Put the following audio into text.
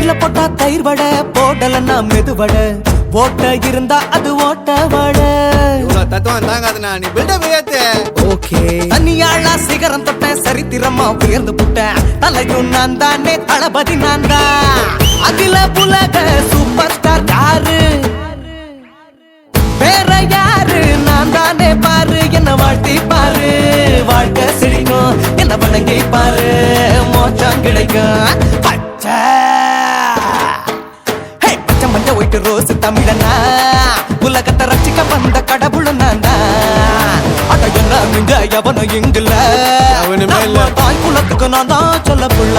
தட்டில போட்டா தயிர் வடை, போடலன்னா மெதுவடை, ஓட்ட இருந்தா அது ஓட்ட வடை. தத்துவம் தாங்காதுண்ணா, நீ பில்டப் ஏத்து. ஓகே, தனியாளா சிகரம் தொட்டேன், சரித்திரமா உயர்ந்து புட்டேன். தலையும் நான் தானே, தளபதி நான் தான். அகில புலக சூப்பர் ஸ்டார் யாரு, வேற யாரு, நான் தானே பாரு. என்ன வாழ்த்தி பாரு, வாழ்க்கை சிரிக்கும். என்ன வணங்கி பாரு, மோச்சம் கிடைக்கும். பச்சை பச்சை மஞ்ச ஒயிட்டு ரோஸ் தமிழனா, உலகத்தை ரசிக்க வந்த கடவுள் நான் தான். அட என்ன மிஞ்ச எவனும் இங்குல, தாய் குலத்துக்கு நான் தான் சொல்ல புள்ள.